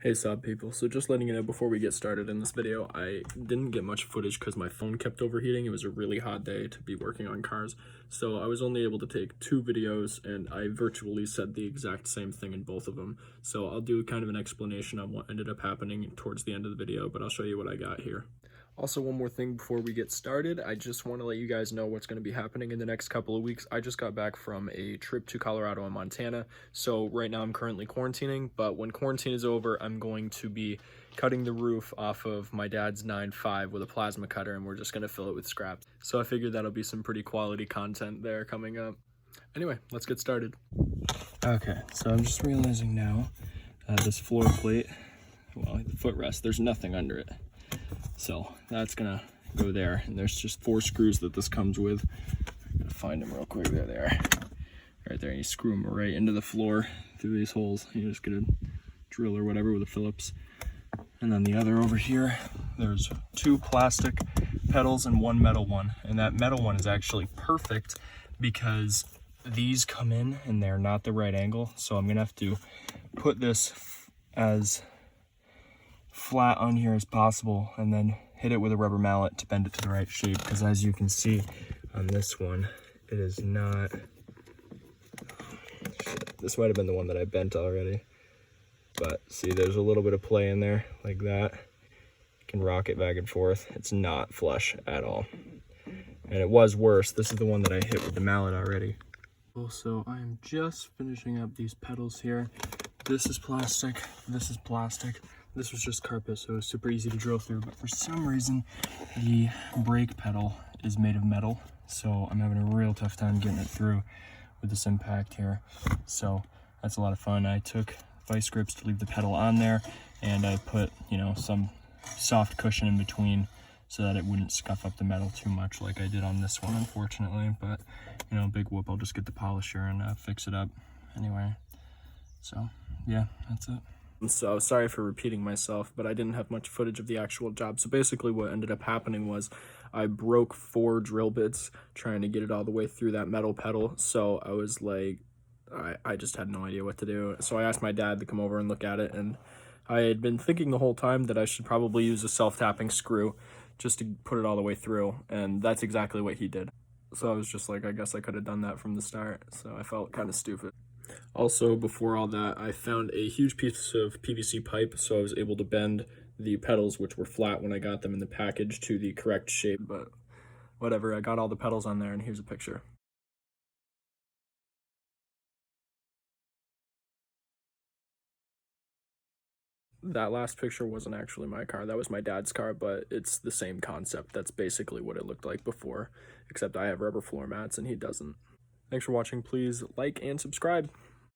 Hey Saab people, so just letting you know before we get started in this video, I didn't get much footage because my phone kept overheating. It was a really hot day to be working on cars, so I was only able to take 2 videos and I virtually said the exact same thing in both of them. So I'll do kind of an explanation on what ended up happening towards the end of the video, but I'll show you what I got here. Also, one more thing before we get started, I just want to let you guys know what's going to be happening in the next couple of weeks. I just got back from a trip to Colorado and Montana, so right now I'm currently quarantining, but when quarantine is over, I'm going to be cutting the roof off of my dad's 9.5 with a plasma cutter, and we're just going to fill it with scrap. So I figured that'll be some pretty quality content there coming up. Anyway, let's get started. Okay, so I'm just realizing now, this floor plate, well, the footrest, there's nothing under it. So that's gonna go there, and there's just 4 screws that this comes with. I'm gonna find them real quick. There they are, right there. And you screw them right into the floor through these holes. You just get a drill or whatever with a Phillips. And then the other over here, there's 2 plastic pedals and 1 metal one. And that metal one is actually perfect because these come in and they're not the right angle. So I'm gonna have to put this as flat on here as possible and then hit it with a rubber mallet to bend it to the right shape, because as you can see on this one, it is not. Shit, this might have been the one that I bent already, but see, there's a little bit of play in there like that. You can rock it back and forth. It's not flush at all, and it was worse. This is the one that I hit with the mallet already. Also, I am just finishing up these pedals here. This is plastic, this is plastic. This was just carpet, so it was super easy to drill through, but for some reason, the brake pedal is made of metal, so I'm having a real tough time getting it through with this impact here. So that's a lot of fun. I took vice grips to leave the pedal on there, and I put, some soft cushion in between so that it wouldn't scuff up the metal too much like I did on this one, unfortunately. But, big whoop, I'll just get the polisher and fix it up anyway. So, yeah, that's it. So sorry for repeating myself, but I didn't have much footage of the actual job. So basically what ended up happening was I broke 4 drill bits trying to get it all the way through that metal pedal. So I was like, I just had no idea what to do. So I asked my dad to come over and look at it, and I had been thinking the whole time that I should probably use a self-tapping screw just to put it all the way through, and that's exactly what he did. So I was just like, I guess I could have done that from the start, so I felt kind of stupid. Also, before all that, I found a huge piece of PVC pipe, so I was able to bend the pedals, which were flat when I got them in the package, to the correct shape. But whatever, I got all the pedals on there, and here's a picture. That last picture wasn't actually my car, that was my dad's car, but it's the same concept. That's basically what it looked like before, except I have rubber floor mats and he doesn't. Thanks for watching. Please like and subscribe.